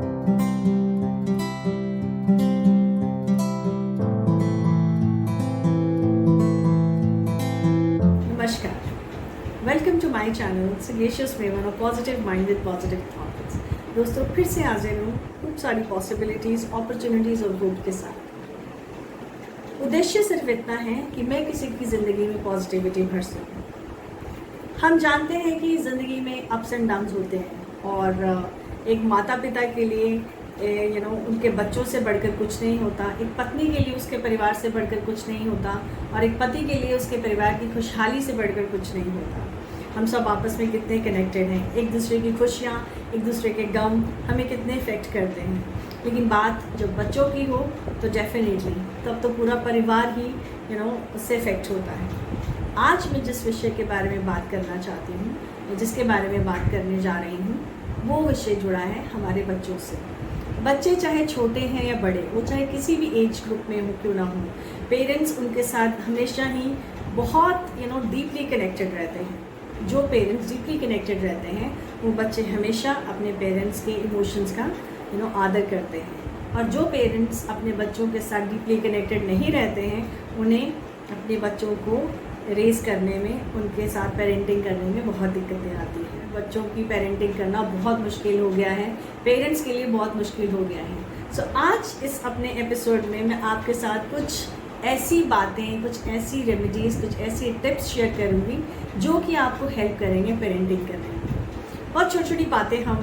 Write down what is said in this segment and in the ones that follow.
नमस्कार, welcome to my channel सगेशियस मेवन और positive mind with positive thoughts. दोस्तों, फिर से हाजिर हूँ खूब सारी पॉसिबिलिटीज़, अपॉर्चुनिटीज़ और होप के साथ। उद्देश्य सिर्फ इतना है कि मैं किसी की ज़िंदगी में पॉजिटिविटी भर सकूँ। हम जानते हैं कि ज़िंदगी में अप्स एंड डाउन्स होते हैं और एक माता पिता के लिए उनके बच्चों से बढ़कर कुछ नहीं होता, एक पत्नी के लिए उसके परिवार से बढ़कर कुछ नहीं होता और एक पति के लिए उसके परिवार की खुशहाली से बढ़कर कुछ नहीं होता। हम सब आपस में कितने कनेक्टेड हैं, एक दूसरे की खुशियाँ, एक दूसरे के गम हमें कितने इफ़ेक्ट करते हैं। लेकिन बात जब बच्चों की हो तो डेफिनेटली तब तो पूरा परिवार ही उससे इफ़ेक्ट होता है। आज मैं जिस विषय के बारे में बात करना चाहती हूँ, जिसके बारे में बात करने जा रही हूँ, वो विषय जुड़ा है हमारे बच्चों से। बच्चे चाहे छोटे हैं या बड़े, वो चाहे किसी भी एज ग्रुप में हो क्यों ना हो, पेरेंट्स उनके साथ हमेशा ही बहुत डीपली कनेक्टेड रहते हैं। जो पेरेंट्स डीपली कनेक्टेड रहते हैं वो बच्चे हमेशा अपने पेरेंट्स के इमोशंस का आदर करते हैं, और जो पेरेंट्स अपने बच्चों के साथ डीपली कनेक्टेड नहीं रहते हैं उन्हें अपने बच्चों को रेस करने में, उनके साथ पेरेंटिंग करने में बहुत दिक्कतें आती हैं। बच्चों की पेरेंटिंग करना बहुत मुश्किल हो गया है, पेरेंट्स के लिए बहुत मुश्किल हो गया है। सो आज इस अपने एपिसोड में मैं आपके साथ कुछ ऐसी बातें, कुछ ऐसी रेमेडीज़, कुछ ऐसी टिप्स शेयर करूँगी जो कि आपको हेल्प करेंगे पेरेंटिंग करने में। बहुत छोटी छोटी बातें हम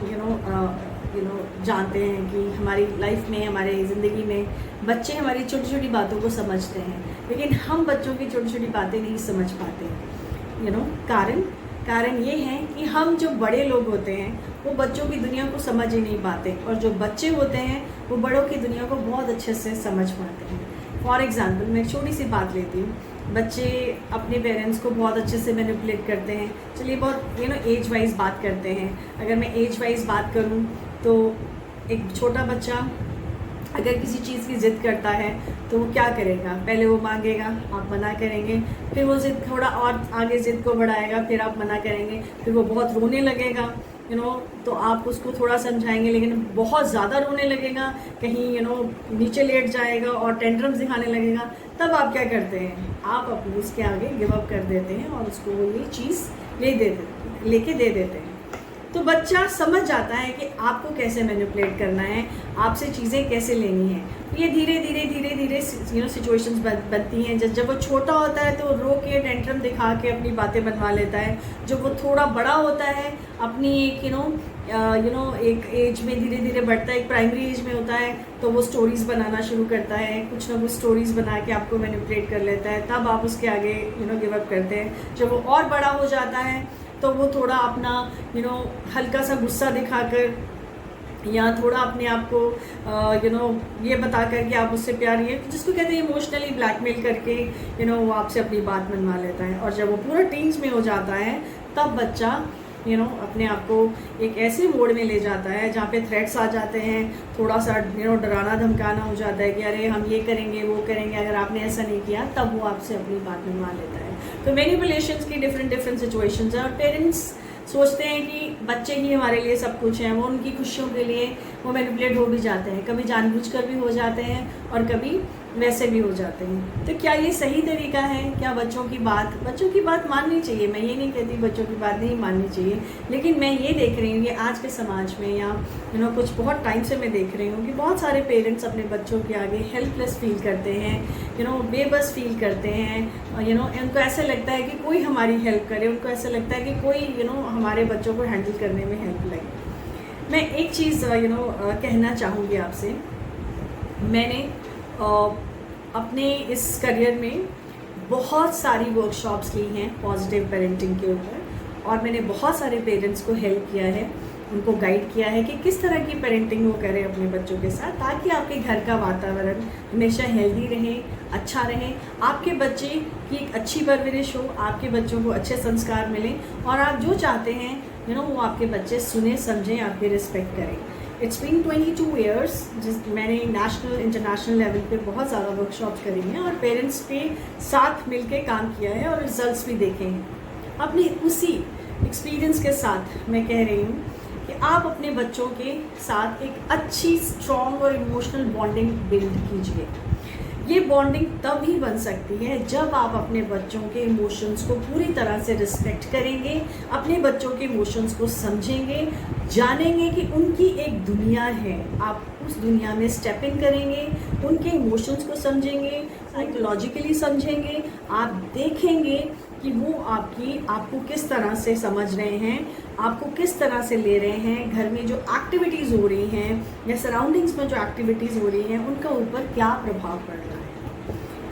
जानते हैं कि हमारी लाइफ में, हमारे ज़िंदगी में बच्चे हमारी छोटी छोटी बातों को समझते हैं, लेकिन हम बच्चों की छोटी छोटी बातें नहीं समझ पाते। कारण ये है कि हम जो बड़े लोग होते हैं वो बच्चों की दुनिया को समझ ही नहीं पाते, और जो बच्चे होते हैं वो बड़ों की दुनिया को बहुत अच्छे से समझ पाते हैं। फॉर एग्ज़ाम्पल, मैं एक छोटी सी बात लेती हूँ। बच्चे अपने पेरेंट्स को बहुत अच्छे से मैनिपुलेट करते हैं। चलिए बहुत एज वाइज बात करते हैं। अगर मैं एज वाइज बात करूँ तो एक छोटा बच्चा अगर किसी चीज़ की ज़िद करता है तो वो क्या करेगा? पहले वो मांगेगा, आप मना करेंगे, फिर वो ज़िद थोड़ा और आगे ज़िद को बढ़ाएगा, फिर आप मना करेंगे, फिर वो बहुत रोने लगेगा तो आप उसको थोड़ा समझाएंगे, लेकिन बहुत ज़्यादा रोने लगेगा, कहीं नीचे लेट जाएगा और टेंट्रम्स दिखाने लगेगा। तब आप क्या करते हैं? आप अपने उसके आगे गिव अप कर देते हैं और उसको वो ये चीज़ लेके दे देते हैं। तो बच्चा समझ जाता है कि आपको कैसे मैनिपुलेट करना है, आपसे चीज़ें कैसे लेनी है। ये धीरे धीरे सिचुएशंस बनती हैं। जब वो छोटा होता है तो रो के टेंट्रम दिखा के अपनी बातें बनवा लेता है। जब वो थोड़ा बड़ा होता है, अपनी एक एक एज में धीरे धीरे बढ़ता है, एक प्राइमरी एज में होता है, तो वो स्टोरीज़ बनाना शुरू करता है, कुछ ना कुछ स्टोरीज़ बना के आपको मैनिपुलेट कर लेता है। तब आप उसके आगे गिव अप करते हैं। जब वो और बड़ा हो जाता है तो वो थोड़ा अपना हल्का सा गुस्सा दिखाकर या थोड़ा अपने आप को ये बता कर कि आप उससे प्यार, ये जिसको कहते हैं इमोशनली ब्लैकमेल करके वो आपसे अपनी बात मनवा लेता है। और जब वो पूरा टीन्स में हो जाता है तब बच्चा अपने आप को एक ऐसे मोड में ले जाता है जहाँ पे थ्रेट्स आ जाते हैं, थोड़ा सा डराना धमकाना हो जाता है कि अरे हम ये करेंगे वो करेंगे, अगर आपने ऐसा नहीं किया, तब वो आपसे अपनी बात मनवा लेता है। तो मैनिपुलेशंस की डिफरेंट सिचुएशंस हैं, और पेरेंट्स सोचते हैं कि बच्चे ही हमारे लिए सब कुछ हैं, वो उनकी खुशियों के लिए वो मैनिपुलेट हो भी जाते हैं, कभी जानबूझकर भी हो जाते हैं और कभी वैसे भी हो जाते हैं। तो क्या ये सही तरीका है? क्या बच्चों की बात माननी चाहिए? मैं ये नहीं कहती बच्चों की बात नहीं माननी चाहिए, लेकिन मैं ये देख रही हूँ कि आज के समाज में या कुछ बहुत टाइम से मैं देख रही हूँ कि बहुत सारे पेरेंट्स अपने बच्चों के आगे हेल्पलेस फील करते हैं, बेबस फील करते हैं। उनको ऐसा लगता है कि कोई हमारी हेल्प करे, उनको ऐसा लगता है कि कोई हमारे बच्चों को हैंडल करने में हेल्प लगे। मैं एक चीज़ कहना चाहूँगी आपसे। मैंने अपने इस करियर में बहुत सारी वर्कशॉप्स की हैं पॉजिटिव पेरेंटिंग के ऊपर, और मैंने बहुत सारे पेरेंट्स को हेल्प किया है, उनको गाइड किया है कि किस तरह की पेरेंटिंग वो करें अपने बच्चों के साथ, ताकि आपके घर का वातावरण हमेशा हेल्दी रहे, अच्छा रहे, आपके बच्चे की एक अच्छी परवरिश हो, आपके बच्चों को अच्छे संस्कार मिलें, और आप जो चाहते हैं वो आपके बच्चे सुने, समझें, आपकी रिस्पेक्ट करें। इट्स बीन 22 ईयर्स मैंने नेशनल इंटरनेशनल लेवल पे बहुत ज़्यादा वर्कशॉप्स करी हैं और पेरेंट्स के साथ मिलके काम किया है और रिजल्ट्स भी देखे हैं। अपने उसी एक्सपीरियंस के साथ मैं कह रही हूँ कि आप अपने बच्चों के साथ एक अच्छी स्ट्रॉन्ग और इमोशनल बॉन्डिंग बिल्ड कीजिए। ये बॉन्डिंग तब ही बन सकती है जब आप अपने बच्चों के इमोशंस को पूरी तरह से रिस्पेक्ट करेंगे, अपने बच्चों के इमोशंस को समझेंगे, जानेंगे कि उनकी एक दुनिया है, आप उस दुनिया में स्टेप इन करेंगे, उनके इमोशंस को समझेंगे, साइकोलॉजिकली समझेंगे, आप देखेंगे कि वो आपको किस तरह से समझ रहे हैं, आपको किस तरह से ले रहे हैं, घर में जो एक्टिविटीज़ हो रही हैं या सराउंडिंग्स में जो एक्टिविटीज़ हो रही हैं उनका ऊपर क्या प्रभाव पड़ रहा है।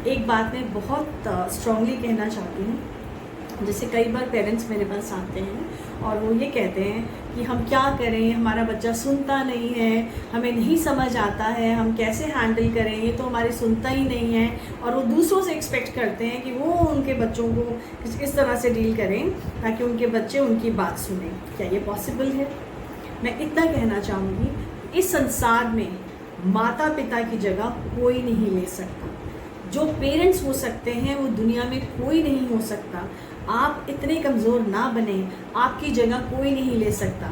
एक बात मैं बहुत स्ट्रांगली कहना चाहती हूँ, जैसे कई बार पेरेंट्स मेरे पास आते हैं और वो ये कहते हैं कि हम क्या करें, हमारा बच्चा सुनता नहीं है, हमें नहीं समझ आता है, हम कैसे हैंडल करें, ये तो हमारी सुनता ही नहीं है। और वो दूसरों से एक्सपेक्ट करते हैं कि वो उनके बच्चों को इस तरह से डील करें ताकि उनके बच्चे उनकी बात सुनें। क्या ये पॉसिबल है? मैं इतना कहना चाहूँगी, इस संसार में माता पिता की जगह कोई नहीं ले सकता। जो पेरेंट्स हो सकते हैं वो दुनिया में कोई नहीं हो सकता। आप इतने कमज़ोर ना बने, आपकी जगह कोई नहीं ले सकता।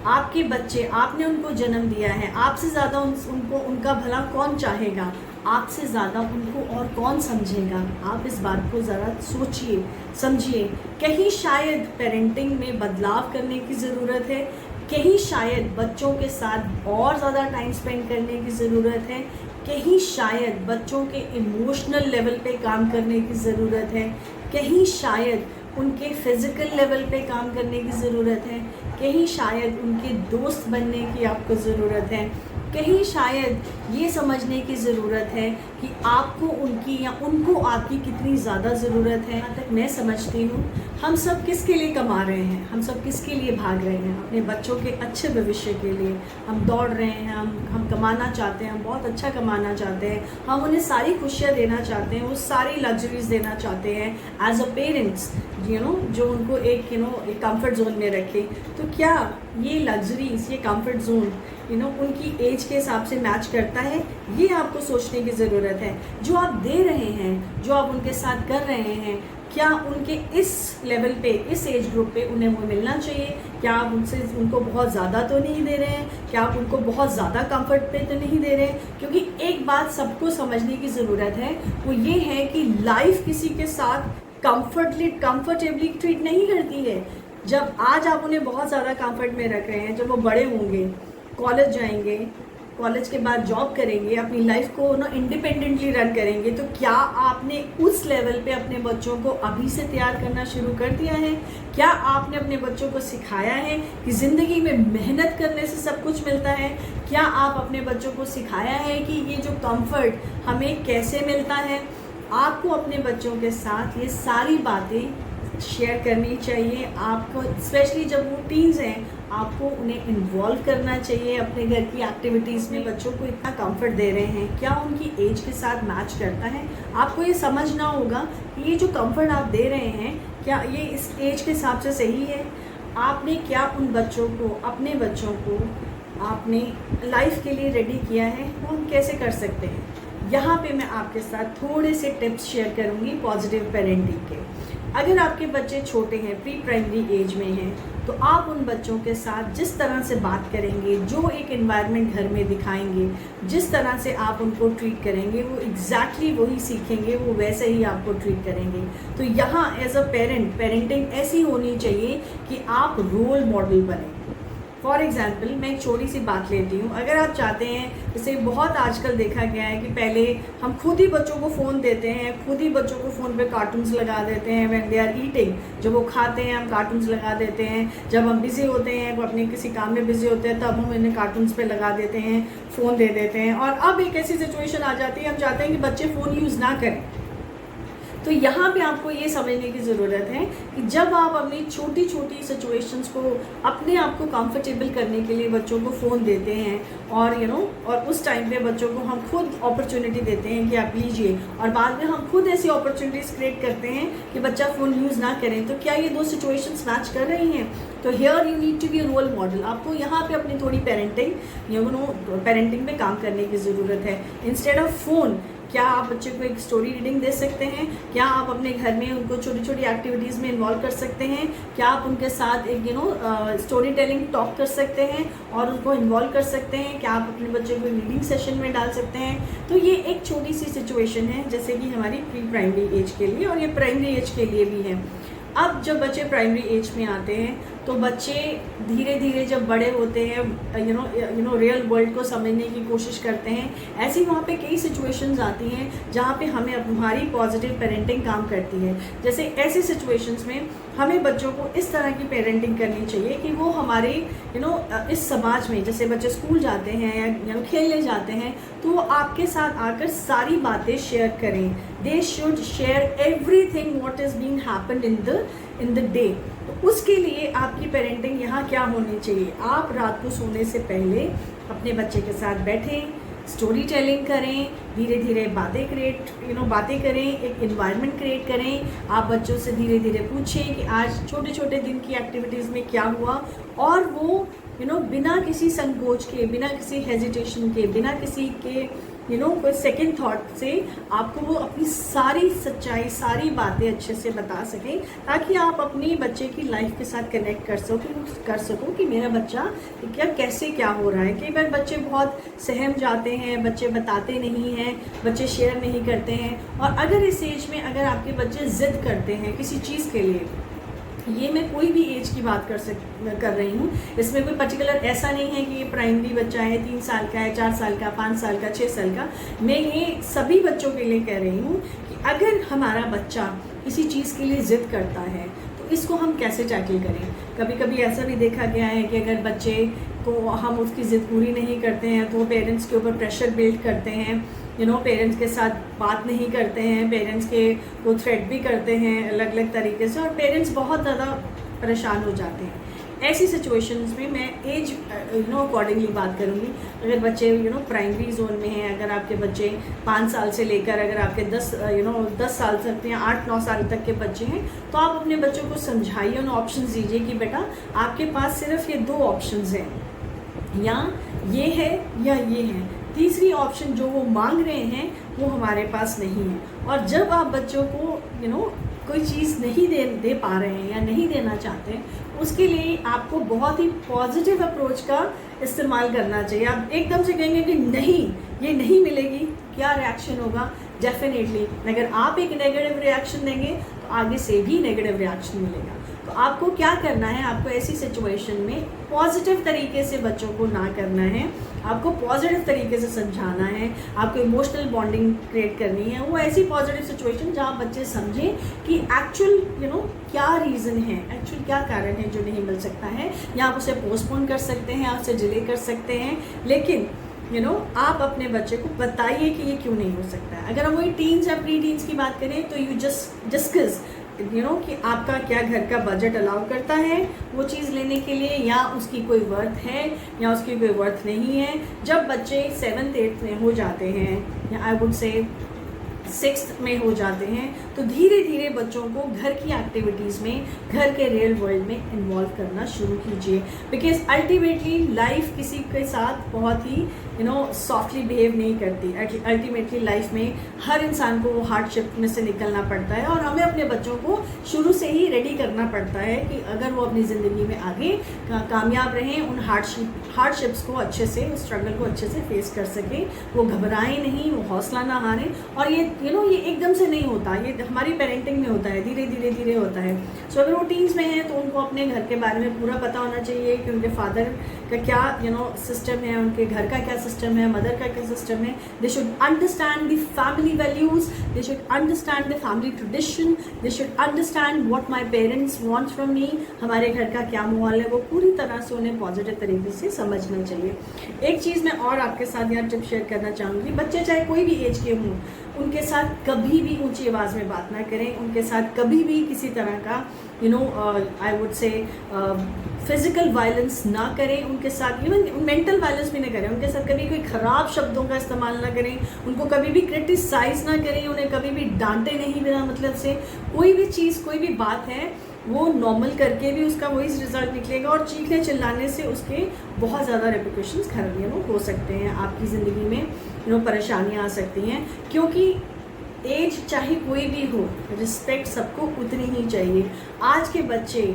आपके बच्चे, आपने उनको जन्म दिया है, आपसे ज़्यादा उनको उनका भला कौन चाहेगा, आपसे ज़्यादा उनको और कौन समझेगा। आप इस बात को ज़रा सोचिए, समझिए। कहीं शायद पेरेंटिंग में बदलाव करने की ज़रूरत है, कहीं शायद बच्चों के साथ और ज़्यादा टाइम स्पेंड करने की ज़रूरत है, कहीं शायद बच्चों के इमोशनल लेवल पे काम करने की ज़रूरत है, कहीं शायद उनके फिज़िकल लेवल पे काम करने की ज़रूरत है, कहीं शायद उनके दोस्त बनने की आपको ज़रूरत है, कहीं शायद ये समझने की ज़रूरत है कि आपको उनकी या उनको आपकी कितनी ज़्यादा ज़रूरत है। यहाँ तक मैं समझती हूँ हम सब किसके लिए कमा रहे हैं, हम सब किसके लिए भाग रहे हैं, अपने बच्चों के अच्छे भविष्य के लिए हम दौड़ रहे हैं। हम कमाना चाहते हैं, हम बहुत अच्छा कमाना चाहते हैं, हम उन्हें सारी खुशियाँ देना चाहते हैं, वो सारी लग्जरीज देना चाहते हैं एज अ पेरेंट्स, जो उनको एक कंफर्ट जोन में रखे। तो क्या ये लग्जरीज, ये कंफर्ट जोन उनकी एज के हिसाब से मैच करता है? ये आपको सोचने की ज़रूरत है। जो आप दे रहे हैं, जो आप उनके साथ कर रहे हैं, क्या उनके इस लेवल पे, इस एज ग्रुप पे उन्हें वो मिलना चाहिए? क्या आप उनको बहुत ज़्यादा तो नहीं दे रहे हैं? क्या आप उनको बहुत ज़्यादा कंफर्ट पे तो नहीं दे रहे हैं? क्योंकि एक बात सबको समझने की ज़रूरत है, वो ये है कि लाइफ किसी के साथ कंफर्टेबली ट्रीट नहीं करती है। जब आज आप उन्हें बहुत ज़्यादा कंफर्ट में रख रहे हैं, जब वो बड़े होंगे, कॉलेज जाएंगे, कॉलेज के बाद जॉब करेंगे, अपनी लाइफ को इंडिपेंडेंटली रन करेंगे, तो क्या आपने उस लेवल पे अपने बच्चों को अभी से तैयार करना शुरू कर दिया है? क्या आपने अपने बच्चों को सिखाया है कि ज़िंदगी में मेहनत करने से सब कुछ मिलता है? क्या आप अपने बच्चों को सिखाया है कि ये जो कंफर्ट हमें कैसे मिलता है? आपको अपने बच्चों के साथ ये सारी बातें शेयर करनी चाहिए। आपको स्पेशली जब वो टीन्स हैं, आपको उन्हें इन्वॉल्व करना चाहिए अपने घर की एक्टिविटीज़ में। बच्चों को इतना कंफर्ट दे रहे हैं, क्या उनकी एज के साथ मैच करता है? आपको ये समझना होगा कि ये जो कंफर्ट आप दे रहे हैं, क्या ये इस एज के हिसाब से सही है? आपने क्या उन बच्चों को, अपने बच्चों को आपने लाइफ के लिए रेडी किया है? वो हम कैसे कर सकते हैं? यहाँ पे मैं आपके साथ थोड़े से टिप्स शेयर करूँगी पॉजिटिव पेरेंटिंग के। अगर आपके बच्चे छोटे हैं, प्री प्राइमरी एज में हैं, तो आप उन बच्चों के साथ जिस तरह से बात करेंगे, जो एक एनवायरनमेंट घर में दिखाएंगे, जिस तरह से आप उनको ट्रीट करेंगे, वो एग्जैक्टली वही सीखेंगे, वो वैसे ही आपको ट्रीट करेंगे। तो यहाँ एज अ पेरेंटिंग ऐसी होनी चाहिए कि आप रोल मॉडल बने। फॉर एग्ज़ाम्पल मैं एक छोटी सी बात लेती हूँ। अगर आप चाहते हैं, जैसे बहुत आजकल देखा गया है कि पहले हम खुद ही बच्चों को फ़ोन देते हैं, खुद ही बच्चों को फ़ोन पे कार्टून्स लगा देते हैं। व्हेन दे आर ईटिंग, जब वो खाते हैं हम कार्टून्स लगा देते हैं। जब हम बिज़ी होते हैं, वो अपने किसी काम में बिज़ी होते हैं, तब हम इन्हें कार्टून्स पे लगा देते हैं, फ़ोन दे देते हैं। और अब एक ऐसी सिचुएशन आ जाती है, हम चाहते हैं कि बच्चे फ़ोन यूज़ ना करें। तो यहाँ पे आपको ये समझने की ज़रूरत है कि जब आप अपनी छोटी छोटी सिचुएशंस को अपने आप को कंफर्टेबल करने के लिए बच्चों को फ़ोन देते हैं और और उस टाइम पे बच्चों को हम खुद अपॉर्चुनिटी देते हैं कि आप लीजिए, और बाद में हम खुद ऐसी अपॉर्चुनिटीज़ क्रिएट करते हैं कि बच्चा फ़ोन यूज़ ना करें, तो क्या ये दो सिचुएशंस मैच कर रही हैं? तो here you need to be role model. आपको यहाँ पे अपनी थोड़ी पेरेंटिंग में काम करने की ज़रूरत है। इंस्टेड ऑफ फ़ोन, क्या आप बच्चे को एक स्टोरी रीडिंग दे सकते हैं? क्या आप अपने घर में उनको छोटी छोटी एक्टिविटीज़ में इन्वॉल्व कर सकते हैं? क्या आप उनके साथ एक स्टोरी टेलिंग टॉक कर सकते हैं और उनको इन्वॉल्व कर सकते हैं? क्या आप अपने बच्चे को रीडिंग सेशन में डाल सकते हैं? तो ये एक छोटी सी सिचुएशन है जैसे कि हमारी प्री प्राइमरी एज के लिए, और ये प्राइमरी एज के लिए भी है। अब जब बच्चे प्राइमरी एज में आते हैं तो बच्चे धीरे धीरे जब बड़े होते हैं रियल वर्ल्ड को समझने की कोशिश करते हैं। ऐसी वहाँ पे कई सिचुएशंस आती हैं जहाँ पे हमारी पॉजिटिव पेरेंटिंग काम करती है। जैसे ऐसी सिचुएशंस में हमें बच्चों को इस तरह की पेरेंटिंग करनी चाहिए कि वो हमारे इस समाज में, जैसे बच्चे स्कूल जाते हैं या खेलने जाते हैं, तो वो आपके साथ आकर सारी बातें शेयर करें। They should share everything what is being happened in the day. तो उसके लिए आपकी पेरेंटिंग यहाँ क्या होनी चाहिए? आप रात को सोने से पहले अपने बच्चे के साथ बैठें, स्टोरी टेलिंग करें, धीरे धीरे बातें करें, एक इन्वायरमेंट क्रिएट करें। आप बच्चों से धीरे धीरे पूछें कि आज छोटे छोटे दिन की एक्टिविटीज़ में क्या हुआ, और वो बिना किसी संकोच के, बिना किसी हेजिटेशन के, बिना किसी के कोई सेकंड थॉट से आपको वो अपनी सारी सच्चाई, सारी बातें अच्छे से बता सकें, ताकि आप अपने बच्चे की लाइफ के साथ कनेक्ट कर सको कि मेरा बच्चा कैसे क्या हो रहा है। कई बार बच्चे बहुत सहम जाते हैं, बच्चे बताते नहीं हैं, बच्चे शेयर नहीं करते हैं। और अगर इस एज में अगर आपके बच्चे ज़िद करते हैं किसी चीज़ के लिए, ये मैं कोई भी एज की बात कर रही हूँ, इसमें कोई पर्टिकुलर ऐसा नहीं है कि ये प्राइमरी बच्चा है, 3 साल का है, 4 साल का, 5 साल का, 6 साल का। मैं ये सभी बच्चों के लिए कह रही हूँ कि अगर हमारा बच्चा किसी चीज़ के लिए ज़िद करता है तो इसको हम कैसे टैकल करें। कभी कभी ऐसा भी देखा गया है कि अगर बच्चे को हम उसकी ज़िद पूरी नहीं करते हैं तो पेरेंट्स के ऊपर प्रेशर बिल्ड करते हैं, पेरेंट्स के साथ बात नहीं करते हैं, पेरेंट्स के वो थ्रेट भी करते हैं अलग अलग तरीके से, और पेरेंट्स बहुत ज़्यादा परेशान हो जाते हैं। ऐसी सिचुएशंस में मैं एज अकॉर्डिंगली बात करूँगी। अगर बच्चे प्राइमरी जोन में हैं, अगर आपके बच्चे 5 साल से लेकर अगर आपके 10 साल तक या 8-9 साल तक के बच्चे हैं, तो आप अपने बच्चों को समझाइए, उन्हें ऑप्शंस दीजिए कि बेटा आपके पास सिर्फ ये 2 ऑप्शंस हैं, या ये है या ये है। तीसरी ऑप्शन जो वो मांग रहे हैं वो हमारे पास नहीं है। और जब आप बच्चों को कोई चीज़ नहीं दे पा रहे हैं या नहीं देना चाहते, उसके लिए आपको बहुत ही पॉजिटिव अप्रोच का इस्तेमाल करना चाहिए। आप एकदम से कहेंगे कि नहीं, ये नहीं मिलेगी, क्या रिएक्शन होगा? डेफिनेटली अगर आप एक नेगेटिव रिएक्शन देंगे तो आगे से भी नेगेटिव रिएक्शन मिलेगा। तो आपको क्या करना है? आपको ऐसी सिचुएशन में पॉजिटिव तरीके से बच्चों को ना करना है, आपको पॉजिटिव तरीके से समझाना है, आपको इमोशनल बॉन्डिंग क्रिएट करनी है। वो ऐसी पॉजिटिव सिचुएशन जहाँ बच्चे समझें कि एक्चुअल क्या रीज़न है, एक्चुअल क्या कारण है जो नहीं मिल सकता है, या आप उसे पोस्टपोन कर सकते हैं, आप उसे डिले कर सकते हैं, लेकिन आप अपने बच्चे को बताइए कि ये क्यों नहीं हो सकता है। अगर हम वही टीन्स या प्री टीन्स की बात करें तो यू जस्ट डिस्कस कि आपका क्या घर का बजट अलाउ करता है वो चीज़ लेने के लिए, या उसकी कोई वर्थ है या उसकी कोई वर्थ नहीं है। जब बच्चे 7th 8th में हो जाते हैं, या आई वुड से 6th में हो जाते हैं, तो धीरे धीरे बच्चों को घर की एक्टिविटीज़ में, घर के रियल वर्ल्ड में इन्वॉल्व करना शुरू कीजिए। बिकॉज अल्टीमेटली लाइफ किसी के साथ बहुत ही सॉफ्टली बिहेव नहीं करती। अल्टीमेटली लाइफ में हर इंसान को वो हार्डशिप में से निकलना पड़ता है, और हमें अपने बच्चों को शुरू से ही रेडी करना पड़ता है कि अगर वो अपनी ज़िंदगी में आगे कामयाब रहें, उन हार्डशिप्स को अच्छे से, उस स्ट्रगल को अच्छे से फेस कर सकें, वो घबराएं नहीं, वो हौसला ना हारें। और ये ये एकदम से नहीं होता, ये हमारी पेरेंटिंग में होता है, धीरे धीरे धीरे होता है। सो अगर वो टीन्स में हैं तो उनको अपने घर के बारे में पूरा पता होना चाहिए कि उनके फादर का क्या सिस्टम है, उनके घर का क्या सिस्टम है, मदर का क्या सिस्टम है। They should understand the family values, they should understand the family tradition, they should understand what my parents want from me, हमारे घर का क्या माहौल है, वो पूरी तरह से उन्हें पॉजिटिव तरीके से समझना चाहिए। एक चीज़ मैं और आपके साथ यहाँ टिप शेयर करना चाहूँगी, बच्चे चाहे कोई भी एज के हों, उनके साथ कभी भी ऊंची आवाज़ में बात ना करें, उनके साथ कभी भी किसी तरह का I would say physical violence ना करें, उनके साथ इवन मेंटल वायलेंस भी ना करें, उनके साथ कभी कोई ख़राब शब्दों का इस्तेमाल ना करें, उनको कभी भी क्रिटिसाइज़ ना करें, उन्हें कभी भी डांटे नहीं बिना मतलब से। कोई भी चीज़, कोई भी बात है वो नॉर्मल करके भी उसका वही रिजल्ट निकलेगा, और चीखने चिल्लाने से उसके बहुत ज़्यादा रेपिटेशंस खराब हो सकते हैं आपकी ज़िंदगी में। परेशानियाँ आ सकती हैं, क्योंकि एज चाहे कोई भी हो, रिस्पेक्ट सबको उतनी ही चाहिए। आज के बच्चे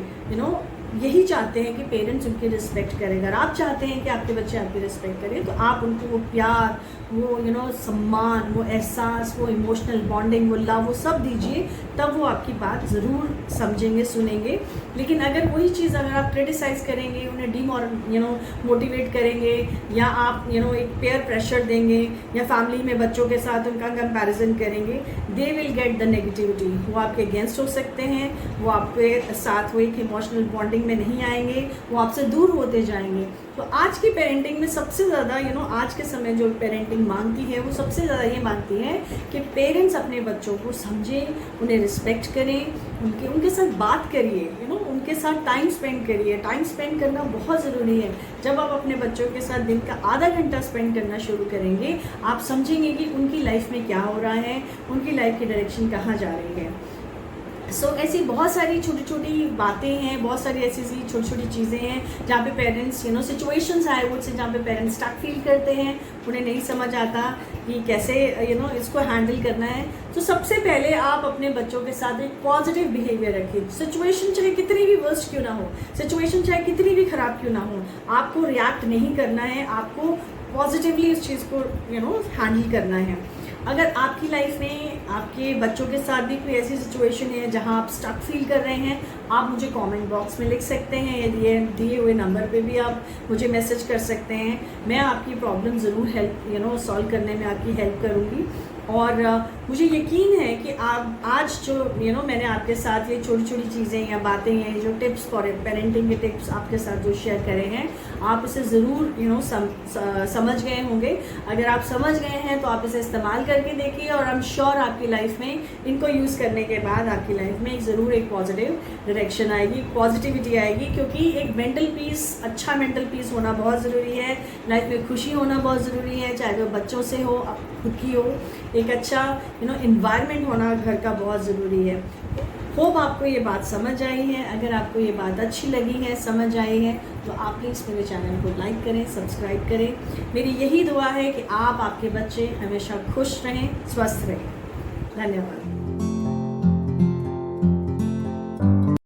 यही चाहते हैं कि पेरेंट्स उनकी रिस्पेक्ट करें। अगर आप चाहते हैं कि आपके बच्चे आपकी रिस्पेक्ट करें, तो आप उनको वो प्यार, वो सम्मान, वो एहसास, वो इमोशनल बॉन्डिंग, वो लव, वो सब दीजिए, तब वो आपकी बात ज़रूर समझेंगे, सुनेंगे। लेकिन अगर वही चीज़ अगर आप क्रिटिसाइज़ करेंगे, उन्हें मोटिवेट करेंगे, या आप एक पेयर प्रेशर देंगे, या फैमिली में बच्चों के साथ उनका कंपैरिजन करेंगे, they will get the negativity. वो आपके अगेंस्ट हो सकते हैं, वो आपके साथ वो एक इमोशनल बॉन्डिंग में नहीं आएंगे, वो आपसे दूर होते जाएंगे। तो आज की पेरेंटिंग में सबसे ज़्यादा आज के समय जो पेरेंटिंग मांगती है, वो सबसे ज़्यादा ये मांगती है कि पेरेंट्स अपने बच्चों को समझें, उन्हें रिस्पेक्ट करें, उनके साथ बात करिए, उनके साथ टाइम स्पेंड करिए। टाइम स्पेंड करना बहुत ज़रूरी है। जब आप अपने बच्चों के साथ दिन का आधा घंटा स्पेंड करना शुरू करेंगे, आप समझेंगे कि उनकी लाइफ में क्या हो रहा है, उनकी लाइफ की डायरेक्शन कहाँ जा रही है। ऐसी बहुत सारी छोटी छोटी बातें हैं, बहुत सारी ऐसी छोटी छोटी चीज़ें हैं जहाँ पे parents situations I would say, जहाँ पे पेरेंट्स स्टक फील करते हैं, उन्हें नहीं समझ आता कि कैसे इसको हैंडल करना है। तो सबसे पहले आप अपने बच्चों के साथ एक पॉजिटिव बिहेवियर रखिए। सिचुएशन चाहे कितनी भी वर्स्ट क्यों ना हो, सिचुएशन चाहे कितनी भी ख़राब क्यों ना हो, आपको रिएक्ट नहीं करना है, आपको पॉजिटिवली इस चीज़ को हैंडल करना है। अगर आपकी लाइफ में आपके बच्चों के साथ भी कोई ऐसी सिचुएशन है जहां आप स्टक फील कर रहे हैं, आप मुझे कमेंट बॉक्स में लिख सकते हैं, या दिए हुए नंबर पे भी आप मुझे मैसेज कर सकते हैं। मैं आपकी प्रॉब्लम ज़रूर सॉल्व करने में आपकी हेल्प करूँगी। और मुझे यकीन है कि आप आज जो मैंने आपके साथ ये छोटी छोटी चीज़ें या बातें हैं, जो टिप्स फॉर पेरेंटिंग के टिप्स आपके साथ जो शेयर करे हैं, आप इसे ज़रूर समझ गए होंगे। अगर आप समझ गए हैं तो आप इसे इस्तेमाल करके देखिए, और आई एम श्योर आपकी लाइफ में इनको यूज़ करने के बाद आपकी लाइफ में ज़रूर एक पॉजिटिव डायरेक्शन आएगी, पॉजिटिविटी आएगी। क्योंकि एक मेंटल पीस, अच्छा मेंटल पीस होना बहुत ज़रूरी है। लाइफ में खुशी होना बहुत ज़रूरी है, चाहे वो बच्चों से हो, खुद की हो। एक अच्छा इन्वायरमेंट होना घर का बहुत ज़रूरी है। होप आपको ये बात समझ आई है। अगर आपको ये बात अच्छी लगी है, समझ आई है, तो आप प्लीज़ मेरे चैनल को लाइक करें, सब्सक्राइब करें। मेरी यही दुआ है कि आप, आपके बच्चे हमेशा खुश रहें, स्वस्थ रहें। धन्यवाद।